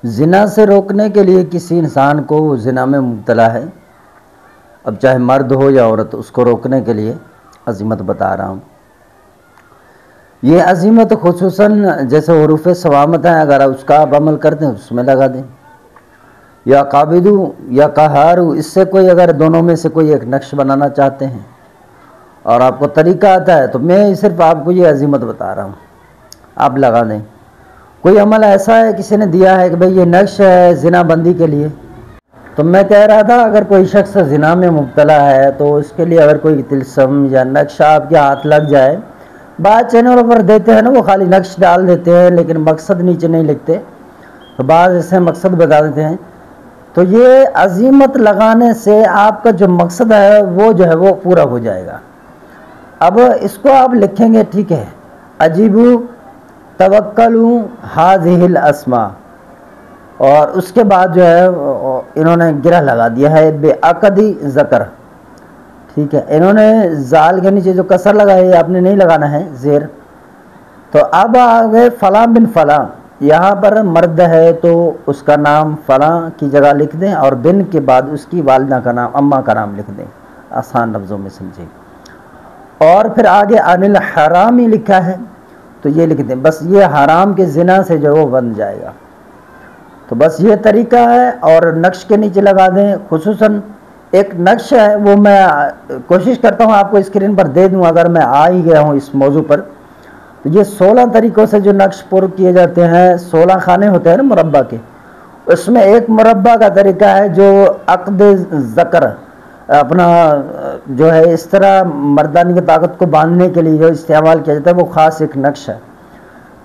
जिना से रोकने के लिए किसी इंसान को वो जिना में मुब्तला है, अब चाहे मर्द हो या औरत, उसको रोकने के लिए अज़ीमत बता रहा हूँ। ये अज़ीमत खुसूसन जैसे हुरूफ़ सवामत हैं, अगर उसका आप अमल करते हैं उसमें लगा दें, या काबिदू या कहारू, इससे कोई अगर दोनों में से कोई एक नक्श बनाना चाहते हैं और आपको तरीका आता है तो मैं सिर्फ आपको ये अज़ीमत बता रहा हूँ, आप लगा दें। कोई अमल ऐसा है किसी ने दिया है कि भाई ये नक्श है ज़िना बंदी के लिए, तो मैं कह रहा था अगर कोई शख्स ज़िना में मुब्तला है तो उसके लिए अगर कोई तिलस्म या नक्श आपके हाथ लग जाए, बाद चैनलों पर देते हैं ना, वो खाली नक्श डाल देते हैं लेकिन मकसद नीचे नहीं लिखते, तो बाद ऐसे मकसद बता देते हैं। तो ये अज़ीमत लगाने से आपका जो मकसद है वो जो है वो पूरा हो जाएगा। अब इसको आप लिखेंगे, ठीक है, अजीबू तवक्कलू हाज़िहिल अस्मा, और उसके बाद जो है इन्होंने गिरह लगा दिया है बेअक़दी ज़कर, ठीक है, इन्होंने जाल के नीचे जो कसर लगाई है आपने नहीं लगाना है ज़ेर। तो अब आ गए फ़लाँ बिन फ़लाँ, यहाँ पर मर्द है तो उसका नाम फ़लाँ की जगह लिख दें और बिन के बाद उसकी वालिदा का नाम, अम्मा का नाम लिख दें, आसान लफ्ज़ों में समझें। और फिर आगे अनिल हरामी लिखा है तो ये लिख दें, बस ये हराम के ज़िना से जो वो बन जाएगा। तो बस ये तरीका है, और नक्श के नीचे लगा दें। खुसूसन एक नक्श है वो मैं कोशिश करता हूँ आपको स्क्रीन पर दे दूँ अगर मैं आ ही गया हूँ इस मौजू पर। तो ये 16 तरीक़ों से जो नक्श पुर किए जाते हैं, 16 खाने होते हैं ना मुरब्बा के, उसमें एक मुरब्बा का तरीका है जो अक़द ज़कर अपना जो है इस तरह मर्दानी की ताकत को बांधने के लिए जो इस्तेमाल किया जाता है वो ख़ास एक नक्श है।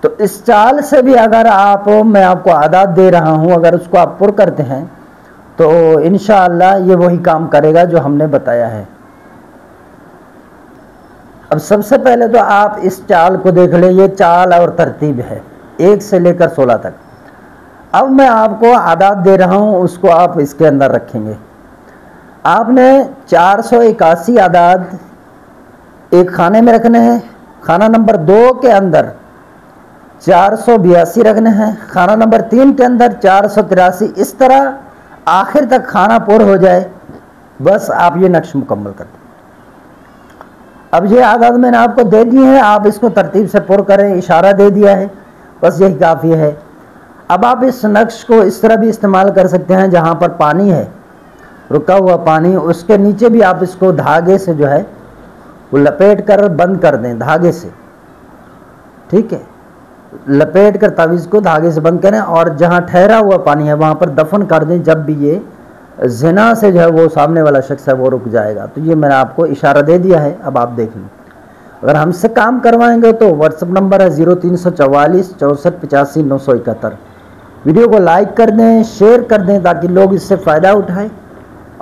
तो इस चाल से भी अगर आप, मैं आपको आदात दे रहा हूँ, अगर उसको आप पुर करते हैं तो इंशाअल्लाह ये वही काम करेगा जो हमने बताया है। अब सबसे पहले तो आप इस चाल को देख लें, ये चाल और तरतीब है 1 से लेकर 16 तक। अब मैं आपको आदात दे रहा हूँ, उसको आप इसके अंदर रखेंगे। आपने 481 आदात एक खाने में रखने हैं, खाना नंबर 2 के अंदर 482 रखने हैं, खाना नंबर 3 के अंदर 483, इस तरह आखिर तक खाना पुर हो जाए, बस आप ये नक्श मुकम्मल कर दें। अब ये आदात मैंने आपको दे दी है, आप इसको तरतीब से पुर करें, इशारा दे दिया है, बस यही काफ़ी है। अब आप इस नक्श को इस तरह भी इस्तेमाल कर सकते हैं, जहाँ पर पानी है, रुका हुआ पानी, उसके नीचे भी आप इसको धागे से जो है वो लपेट कर बंद कर दें, धागे से, ठीक है, लपेट कर तावीज़ को धागे से बंद करें, और जहाँ ठहरा हुआ पानी है वहाँ पर दफन कर दें। जब भी ये ज़िना से जो है वो सामने वाला शख्स है वो रुक जाएगा। तो ये मैंने आपको इशारा दे दिया है, अब आप देख लें। अगर हमसे काम करवाएंगे तो व्हाट्सअप नंबर है 0344 64 85 971। वीडियो को लाइक कर दें, शेयर कर दें ताकि लोग इससे फ़ायदा उठाएं,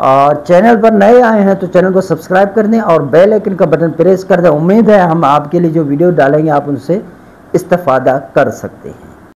और चैनल पर नए आए हैं तो चैनल को सब्सक्राइब कर दें और बेल आइकन का बटन प्रेस कर दें। उम्मीद है हम आपके लिए जो वीडियो डालेंगे आप उनसे इस्तेफ़ादा कर सकते हैं।